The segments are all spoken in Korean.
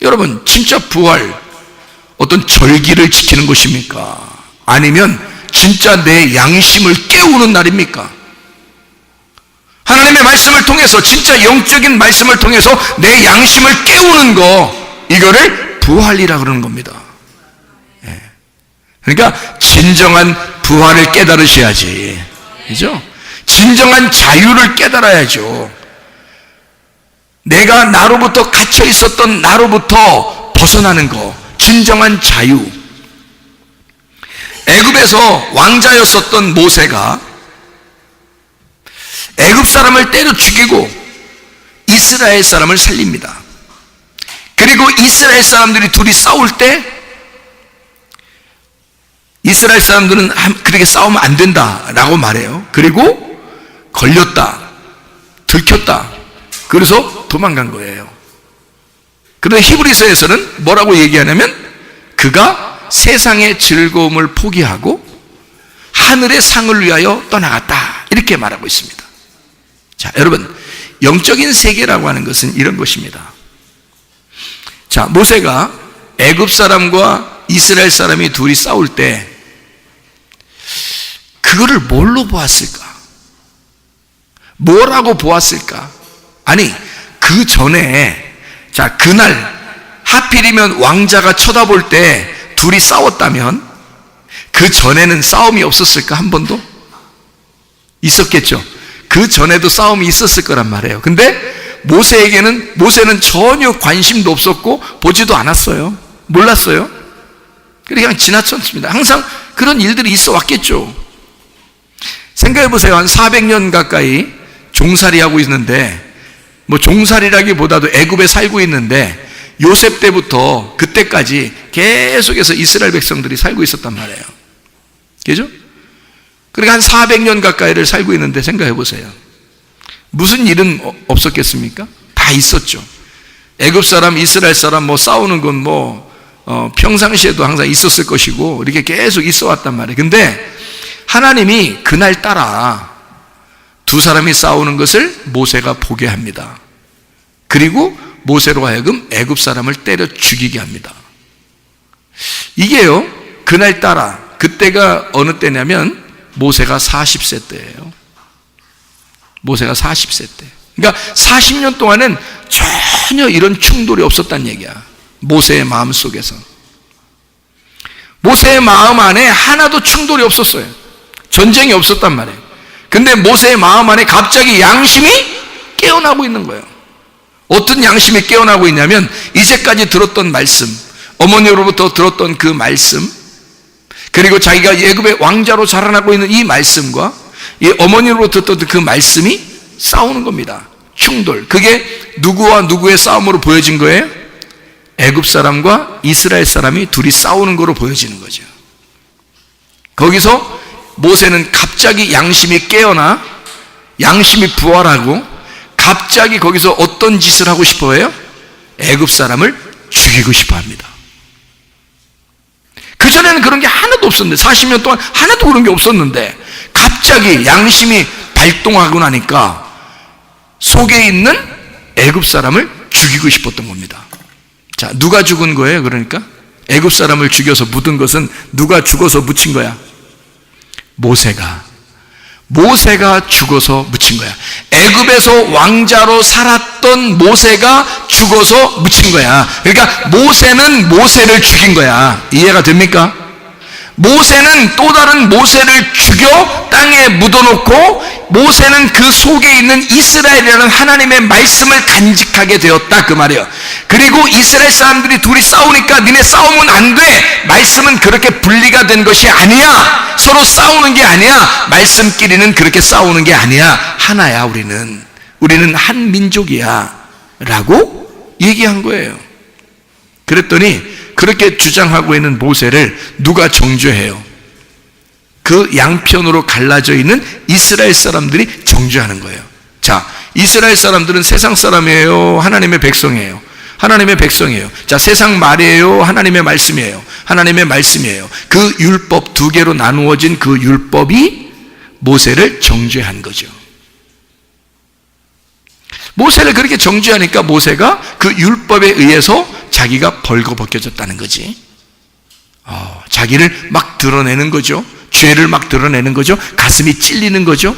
여러분, 진짜 부활, 어떤 절기를 지키는 것입니까? 아니면 진짜 내 양심을 깨우는 날입니까? 하나님의 말씀을 통해서, 진짜 영적인 말씀을 통해서 내 양심을 깨우는 거, 이거를 부활이라 그러는 겁니다. 그러니까 진정한 부활을 깨달으셔야지, 그죠? 진정한 자유를 깨달아야죠. 내가 나로부터 갇혀 있었던 나로부터 벗어나는 거, 진정한 자유. 애굽에서 왕자였었던 모세가 애굽 사람을 때려 죽이고 이스라엘 사람을 살립니다. 그리고 이스라엘 사람들이 둘이 싸울 때 이스라엘 사람들은 그렇게 싸우면 안 된다라고 말해요. 그리고 걸렸다, 들켰다, 그래서 도망간 거예요. 그런데 히브리서에서는 뭐라고 얘기하냐면 그가 세상의 즐거움을 포기하고 하늘의 상을 위하여 떠나갔다, 이렇게 말하고 있습니다. 자, 여러분, 영적인 세계라고 하는 것은 이런 것입니다. 자, 모세가 애굽 사람과 이스라엘 사람이 둘이 싸울 때 그거를 뭘로 보았을까? 뭐라고 보았을까? 아니, 그 전에, 자, 그날 하필이면 왕자가 쳐다볼 때 둘이 싸웠다면 그 전에는 싸움이 없었을까? 한 번도? 있었겠죠. 그 전에도 싸움이 있었을 거란 말이에요. 근데 모세는 전혀 관심도 없었고 보지도 않았어요. 몰랐어요. 그냥 지나쳤습니다. 항상 그런 일들이 있어 왔겠죠. 생각해 보세요. 한 400년 가까이 종살이 하고 있는데, 뭐 종살이라기보다도 애굽에 살고 있는데 요셉 때부터 그때까지 계속해서 이스라엘 백성들이 살고 있었단 말이에요. 그죠? 그러니까 한 400년 가까이를 살고 있는데 생각해 보세요. 무슨 일은 없었겠습니까? 다 있었죠. 애굽 사람, 이스라엘 사람 뭐 싸우는 건 평상시에도 항상 있었을 것이고 이렇게 계속 있어 왔단 말이에요. 근데 하나님이 그날따라 두 사람이 싸우는 것을 모세가 보게 합니다. 그리고 모세로 하여금 애굽 사람을 때려 죽이게 합니다. 이게요, 그날따라, 그때가 어느 때냐면 모세가 40세 때예요. 모세가 40세 때. 그러니까 40년 동안은 전혀 이런 충돌이 없었다는 얘기야. 모세의 마음 속에서. 모세의 마음 안에 하나도 충돌이 없었어요. 전쟁이 없었단 말이에요. 근데 모세의 마음 안에 갑자기 양심이 깨어나고 있는 거예요. 어떤 양심이 깨어나고 있냐면 이제까지 들었던 말씀, 어머니로부터 들었던 그 말씀, 그리고 자기가 애굽의 왕자로 자라나고 있는 이 말씀과 이 어머니로부터 듣던 그 말씀이 싸우는 겁니다. 충돌. 그게 누구와 누구의 싸움으로 보여진 거예요? 애굽 사람과 이스라엘 사람이 둘이 싸우는 거로 보여지는 거죠. 거기서 모세는 갑자기 양심이 깨어나, 양심이 부활하고 갑자기 거기서 어떤 짓을 하고 싶어 해요? 애굽 사람을 죽이고 싶어 합니다. 그전에는 그런 게 하나도 없었는데, 40년 동안 하나도 그런 게 없었는데 갑자기 양심이 발동하고 나니까 속에 있는 애굽 사람을 죽이고 싶었던 겁니다. 자, 누가 죽은 거예요? 그러니까 애굽 사람을 죽여서 묻은 것은 누가 죽어서 묻힌 거야? 모세가 죽어서 묻힌 거야. 애굽에서 왕자로 살았던 모세가 죽어서 묻힌 거야. 그러니까 모세는 모세를 죽인 거야. 이해가 됩니까? 모세는 또 다른 모세를 죽여 땅에 묻어놓고 모세는 그 속에 있는 이스라엘이라는 하나님의 말씀을 간직하게 되었다, 그 말이에요. 그리고 이스라엘 사람들이 둘이 싸우니까 니네 싸우면 안 돼. 말씀은 그렇게 분리가 된 것이 아니야. 서로 싸우는 게 아니야. 말씀끼리는 그렇게 싸우는 게 아니야. 하나야. 우리는 한 민족이야 라고 얘기한 거예요. 그랬더니 그렇게 주장하고 있는 모세를 누가 정죄해요? 그 양편으로 갈라져 있는 이스라엘 사람들이 정죄하는 거예요. 자, 이스라엘 사람들은 세상 사람이에요? 하나님의 백성이에요? 하나님의 백성이에요. 자, 세상 말이에요? 하나님의 말씀이에요? 하나님의 말씀이에요. 그 율법 두 개로 나누어진 그 율법이 모세를 정죄한 거죠. 모세를 그렇게 정죄하니까 모세가 그 율법에 의해서 자기가 벌거벗겨졌다는 거지. 자기를 막 드러내는 거죠. 죄를 막 드러내는 거죠. 가슴이 찔리는 거죠.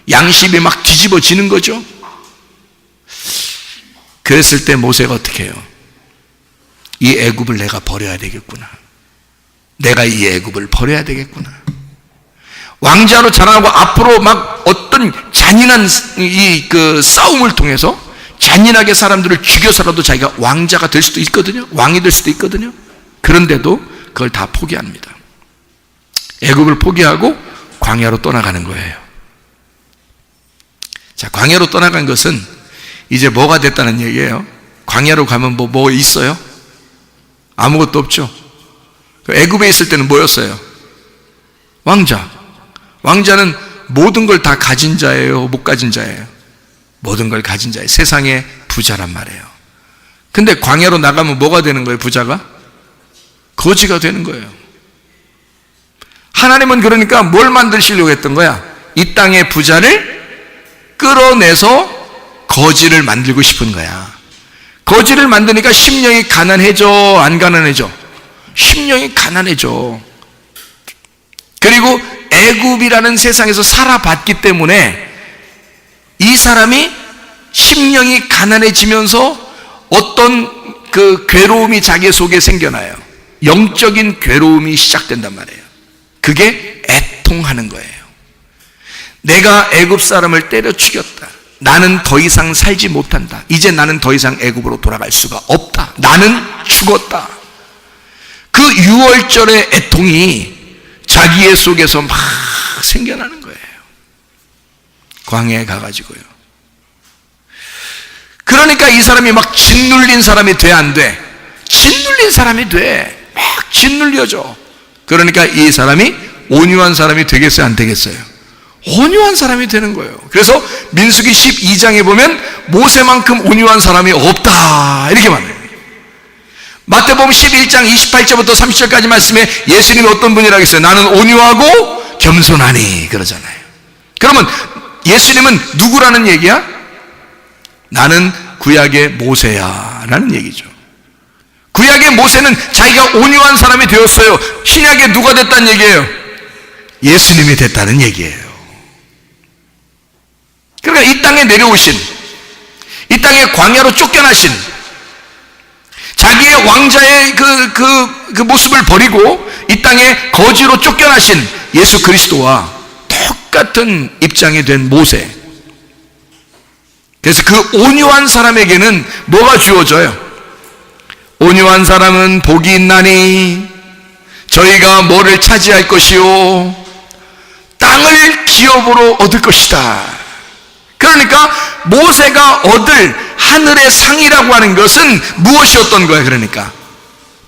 양심이 막 뒤집어지는 거죠. 그랬을 때 모세가 어떻게 해요? 이 애굽을 내가 버려야 되겠구나. 내가 이 애굽을 버려야 되겠구나. 왕자로 자라나고 앞으로 막 어떤 잔인한 그 싸움을 통해서 잔인하게 사람들을 죽여서라도 자기가 왕자가 될 수도 있거든요. 왕이 될 수도 있거든요. 그런데도 그걸 다 포기합니다. 애굽을 포기하고 광야로 떠나가는 거예요. 자, 광야로 떠나간 것은 이제 뭐가 됐다는 얘기예요? 광야로 가면 뭐 있어요? 아무것도 없죠. 애굽에 있을 때는 뭐였어요? 왕자. 왕자는 모든 걸 다 가진 자예요? 못 가진 자예요? 모든 걸 가진 자예요. 세상의 부자란 말이에요. 근데 광야로 나가면 뭐가 되는 거예요? 부자가? 거지가 되는 거예요. 하나님은 그러니까 뭘 만드시려고 했던 거야? 이 땅의 부자를 끌어내서 거지를 만들고 싶은 거야. 거지를 만드니까 심령이 가난해져, 안 가난해져? 심령이 가난해져. 그리고 애굽이라는 세상에서 살아봤기 때문에 이 사람이 심령이 가난해지면서 어떤 그 괴로움이 자기 속에 생겨나요. 영적인 괴로움이 시작된단 말이에요. 그게 애통하는 거예요. 내가 애굽 사람을 때려 죽였다. 나는 더 이상 살지 못한다. 이제 나는 더 이상 애굽으로 돌아갈 수가 없다. 나는 죽었다. 그 유월절의 애통이 자기의 속에서 막 생겨나는 거예요. 광야에 가가지고요. 그러니까 이 사람이 막 짓눌린 사람이 돼, 안 돼? 짓눌린 사람이 돼. 막 짓눌려져. 그러니까 이 사람이 온유한 사람이 되겠어요, 안 되겠어요? 온유한 사람이 되는 거예요. 그래서 민수기 12장에 보면 모세만큼 온유한 사람이 없다, 이렇게 말해요. 마태복음 11장 28절부터 30절까지 말씀에 예수님이 어떤 분이라고 했어요? 나는 온유하고 겸손하니, 그러잖아요. 그러면 예수님은 누구라는 얘기야? 나는 구약의 모세야 라는 얘기죠. 구약의 모세는 자기가 온유한 사람이 되었어요. 신약에 누가 됐다는 얘기예요? 예수님이 됐다는 얘기예요. 그러니까 이 땅에 내려오신, 이 땅에 광야로 쫓겨나신, 자기의 왕자의 그 모습을 버리고 이 땅에 거지로 쫓겨나신 예수 그리스도와 똑같은 입장이 된 모세. 그래서 그 온유한 사람에게는 뭐가 주어져요? 온유한 사람은 복이 있나니 저희가 뭐를 차지할 것이요? 땅을 기업으로 얻을 것이다. 그러니까 모세가 얻을 하늘의 상이라고 하는 것은 무엇이었던 거예요? 그러니까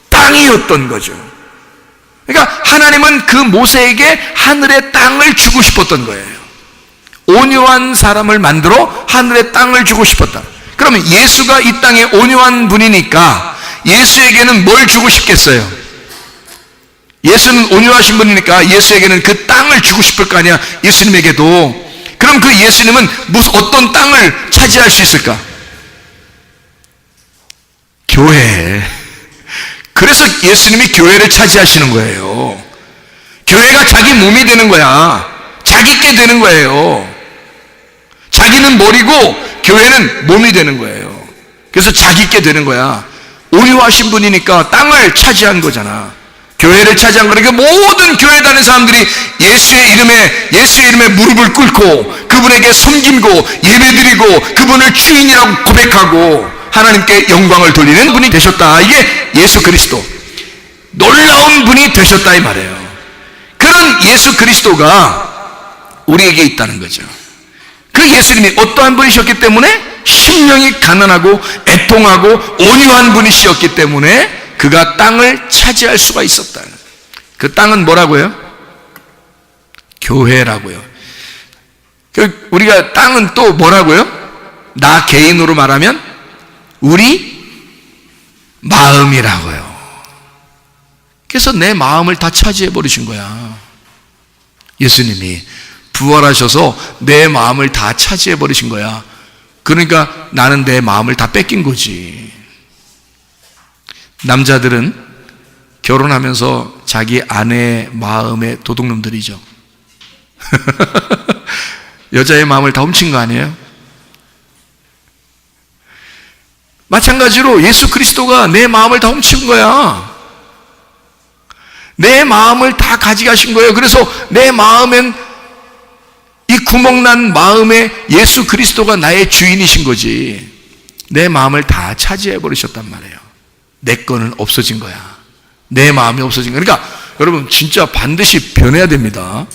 땅이었던 거죠. 그러니까 하나님은 그 모세에게 하늘의 땅을 주고 싶었던 거예요. 온유한 사람을 만들어 하늘의 땅을 주고 싶었다. 그러면 예수가 이 땅에 온유한 분이니까 예수에게는 뭘 주고 싶겠어요? 예수는 온유하신 분이니까 예수에게는 그 땅을 주고 싶을 거 아니야, 예수님에게도. 그럼 그 예수님은 무슨 어떤 땅을 차지할 수 있을까? 교회. 그래서 예수님이 교회를 차지하시는 거예요. 교회가 자기 몸이 되는 거야. 자기께 되는 거예요. 자기는 머리고 교회는 몸이 되는 거예요. 그래서 자기께 되는 거야. 온유하신 분이니까 땅을 차지한 거잖아. 교회를 차지한 거니까 모든 교회 다니는 사람들이 예수의 이름에 무릎을 꿇고 그분에게 섬김고 예배드리고 그분을 주인이라고 고백하고 하나님께 영광을 돌리는 분이 되셨다. 이게 예수 그리스도. 놀라운 분이 되셨다, 이 말이에요. 그런 예수 그리스도가 우리에게 있다는 거죠. 그 예수님이 어떠한 분이셨기 때문에 심령이 가난하고 애통하고 온유한 분이셨기 때문에 그가 땅을 차지할 수가 있었다. 그 땅은 뭐라고요? 교회라고요. 우리가 땅은 또 뭐라고요? 나 개인으로 말하면 우리 마음이라고요. 그래서 내 마음을 다 차지해 버리신 거야. 예수님이 부활하셔서 내 마음을 다 차지해 버리신 거야. 그러니까 나는 내 마음을 다 뺏긴 거지. 남자들은 결혼하면서 자기 아내의 마음의 도둑놈들이죠. 여자의 마음을 다 훔친 거 아니에요? 마찬가지로 예수 그리스도가 내 마음을 다 훔친 거야. 내 마음을 다 가져가신 거예요. 그래서 내 마음엔, 이 구멍난 마음에 예수 그리스도가 나의 주인이신 거지. 내 마음을 다 차지해 버리셨단 말이에요. 내 거는 없어진 거야. 내 마음이 없어진 거야. 그러니까 여러분 진짜 반드시 변해야 됩니다.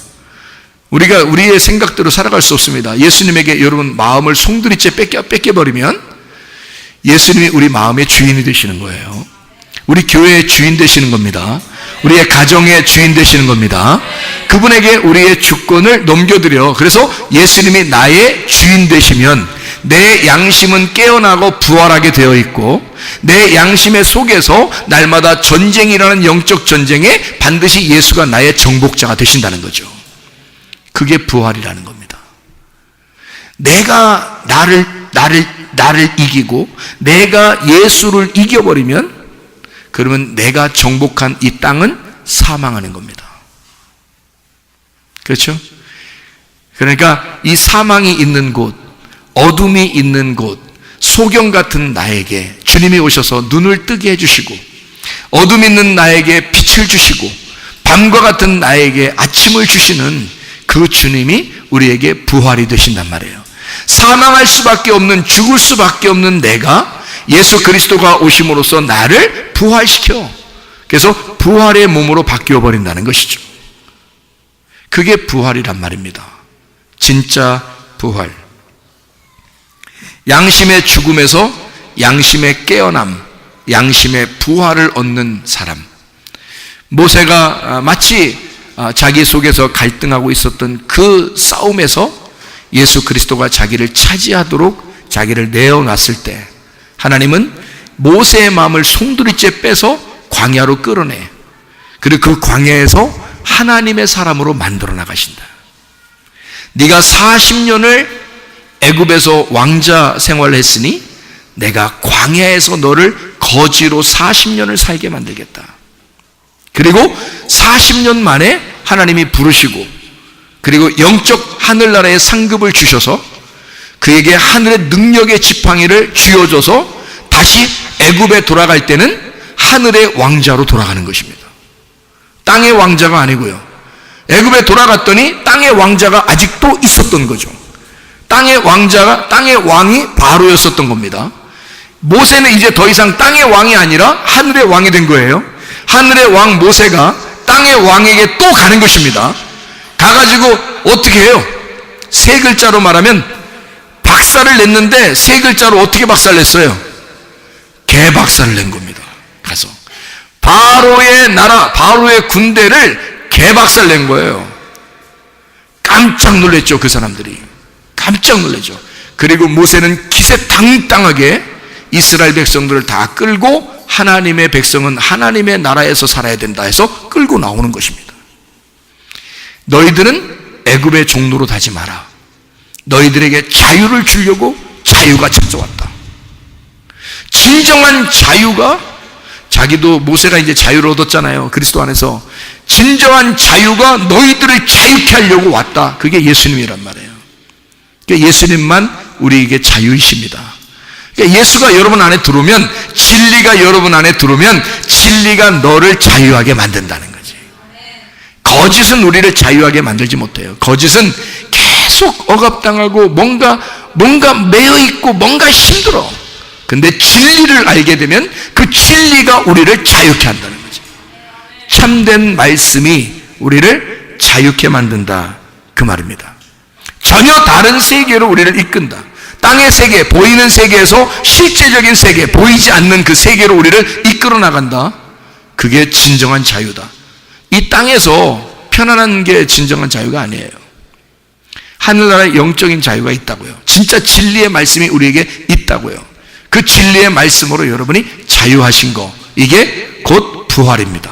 우리가 우리의 생각대로 살아갈 수 없습니다. 예수님에게 여러분 마음을 송두리째 뺏겨버리면 예수님이 우리 마음의 주인이 되시는 거예요. 우리 교회의 주인 되시는 겁니다. 우리의 가정의 주인 되시는 겁니다. 그분에게 우리의 주권을 넘겨드려. 그래서 예수님이 나의 주인 되시면 내 양심은 깨어나고 부활하게 되어 있고, 내 양심의 속에서 날마다 전쟁이라는 영적 전쟁에 반드시 예수가 나의 정복자가 되신다는 거죠. 그게 부활이라는 겁니다. 내가 나를 이기고 내가 예수를 이겨버리면, 그러면 내가 정복한 이 땅은 사망하는 겁니다. 그렇죠? 그러니까 이 사망이 있는 곳, 어둠이 있는 곳, 소경 같은 나에게 주님이 오셔서 눈을 뜨게 해주시고, 어둠 있는 나에게 빛을 주시고, 밤과 같은 나에게 아침을 주시는 그 주님이 우리에게 부활이 되신단 말이에요. 사망할 수밖에 없는, 죽을 수밖에 없는 내가 예수 그리스도가 오심으로써 나를 부활시켜. 그래서 부활의 몸으로 바뀌어 버린다는 것이죠. 그게 부활이란 말입니다. 진짜 부활. 양심의 죽음에서 양심의 깨어남, 양심의 부활을 얻는 사람. 모세가 마치 자기 속에서 갈등하고 있었던 그 싸움에서 예수 그리스도가 자기를 차지하도록 자기를 내어놨을 때, 하나님은 모세의 마음을 송두리째 빼서 광야로 끌어내. 그리고 그 광야에서 하나님의 사람으로 만들어 나가신다. 네가 40년을 애굽에서 왕자 생활을 했으니 내가 광야에서 너를 거지로 40년을 살게 만들겠다. 그리고 40년 만에 하나님이 부르시고, 그리고 영적 하늘나라의 상급을 주셔서 그에게 하늘의 능력의 지팡이를 쥐어줘서 다시 애굽에 돌아갈 때는 하늘의 왕자로 돌아가는 것입니다. 땅의 왕자가 아니고요. 애굽에 돌아갔더니 땅의 왕자가 아직도 있었던 거죠. 땅의 왕이 바로였었던 겁니다. 모세는 이제 더 이상 땅의 왕이 아니라 하늘의 왕이 된 거예요. 하늘의 왕 모세가 땅의 왕에게 또 가는 것입니다. 가가지고 어떻게 해요? 세 글자로 말하면 박살을 냈는데, 세 글자로 어떻게 박살 냈어요? 개박살을 낸 겁니다. 가서 바로의 나라, 바로의 군대를 개박살 낸 거예요. 깜짝 놀랐죠. 그 사람들이 깜짝 놀랐죠. 그리고 모세는 기세당당하게 이스라엘 백성들을 다 끌고, 하나님의 백성은 하나님의 나라에서 살아야 된다 해서 끌고 나오는 것입니다. 너희들은 애굽의 종로로 가지 마라. 너희들에게 자유를 주려고 자유가 찾아왔다. 진정한 자유가, 자기도 모세가 이제 자유를 얻었잖아요. 그리스도 안에서. 진정한 자유가 너희들을 자유케 하려고 왔다. 그게 예수님이란 말이에요. 그러니까 예수님만 우리에게 자유이십니다. 그러니까 예수가 여러분 안에 들어오면, 진리가 여러분 안에 들어오면 진리가 너를 자유하게 만든다는 거지. 거짓은 우리를 자유하게 만들지 못해요. 거짓은 계속 억압당하고 뭔가 매여있고 뭔가 힘들어. 근데 진리를 알게 되면 그 진리가 우리를 자유케 한다는 거죠. 참된 말씀이 우리를 자유케 만든다, 그 말입니다. 전혀 다른 세계로 우리를 이끈다. 땅의 세계, 보이는 세계에서 실제적인 세계, 보이지 않는 그 세계로 우리를 이끌어 나간다. 그게 진정한 자유다. 이 땅에서 편안한 게 진정한 자유가 아니에요. 하늘나라의 영적인 자유가 있다고요. 진짜 진리의 말씀이 우리에게 있다고요. 그 진리의 말씀으로 여러분이 자유하신 거, 이게 곧 부활입니다.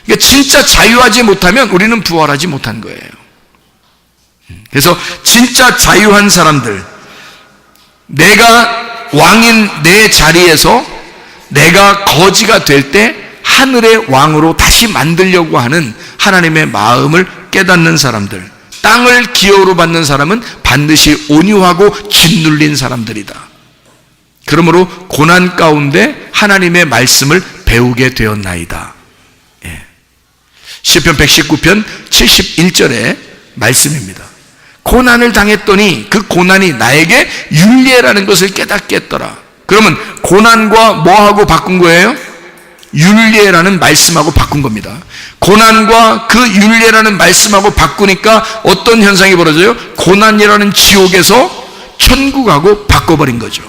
그러니까 진짜 자유하지 못하면 우리는 부활하지 못한 거예요. 그래서 진짜 자유한 사람들, 내가 왕인 내 자리에서 내가 거지가 될 때 하늘의 왕으로 다시 만들려고 하는 하나님의 마음을 깨닫는 사람들, 땅을 기업으로 받는 사람은 반드시 온유하고 짓눌린 사람들이다. 그러므로 고난 가운데 하나님의 말씀을 배우게 되었나이다. 예. 시편 119편 71절의 말씀입니다. 고난을 당했더니 그 고난이 나에게 윤례라는 것을 깨닫게 했더라. 그러면 고난과 뭐하고 바꾼 거예요? 윤례라는 말씀하고 바꾼 겁니다. 고난과 그 윤례라는 말씀하고 바꾸니까 어떤 현상이 벌어져요? 고난이라는 지옥에서 천국하고 바꿔버린 거죠.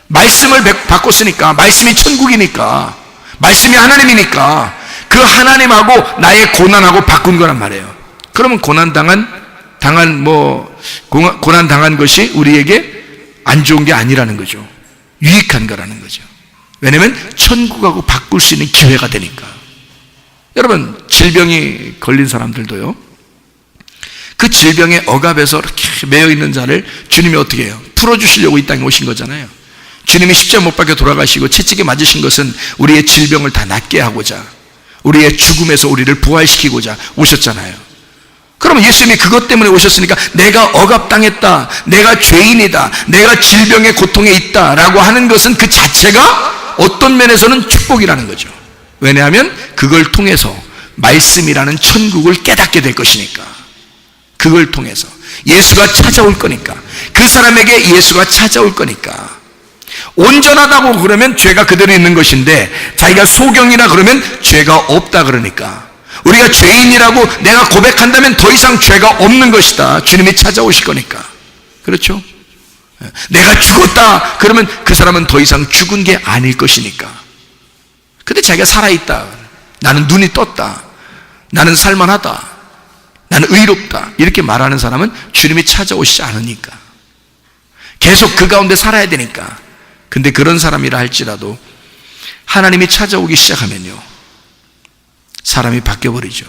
말씀을 바꿨으니까, 말씀이 천국이니까, 말씀이 하나님이니까 그 하나님하고 나의 고난하고 바꾼 거란 말이에요. 그러면 고난 당한 것이 우리에게 안 좋은 게 아니라는 거죠. 유익한 거라는 거죠. 왜냐하면 천국하고 바꿀 수 있는 기회가 되니까. 여러분, 질병이 걸린 사람들도요, 그 질병의 억압에서 이렇게 매여 있는 자를 주님이 어떻게 해요? 풀어주시려고 이 땅에 오신 거잖아요. 주님이 십자가 못 박혀 돌아가시고 채찍에 맞으신 것은 우리의 질병을 다 낫게 하고자, 우리의 죽음에서 우리를 부활시키고자 오셨잖아요. 그러면 예수님이 그것 때문에 오셨으니까 내가 억압당했다, 내가 죄인이다, 내가 질병의 고통에 있다 라고 하는 것은 그 자체가 어떤 면에서는 축복이라는 거죠. 왜냐하면 그걸 통해서 말씀이라는 천국을 깨닫게 될 것이니까. 그걸 통해서 예수가 찾아올 거니까, 그 사람에게 예수가 찾아올 거니까. 온전하다고 그러면 죄가 그대로 있는 것인데, 자기가 소경이라 그러면 죄가 없다 그러니까, 우리가 죄인이라고 내가 고백한다면 더 이상 죄가 없는 것이다. 주님이 찾아오실 거니까. 그렇죠? 내가 죽었다 그러면 그 사람은 더 이상 죽은 게 아닐 것이니까. 근데 자기가 살아있다, 나는 눈이 떴다, 나는 살만하다, 나는 의롭다, 이렇게 말하는 사람은 주님이 찾아오시지 않으니까, 계속 그 가운데 살아야 되니까. 근데 그런 사람이라 할지라도 하나님이 찾아오기 시작하면요, 사람이 바뀌어버리죠.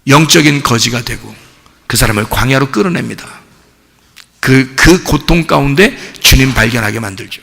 영적인 거지가 되고 그 사람을 광야로 끌어냅니다. 그 고통 가운데 주님 발견하게 만들죠.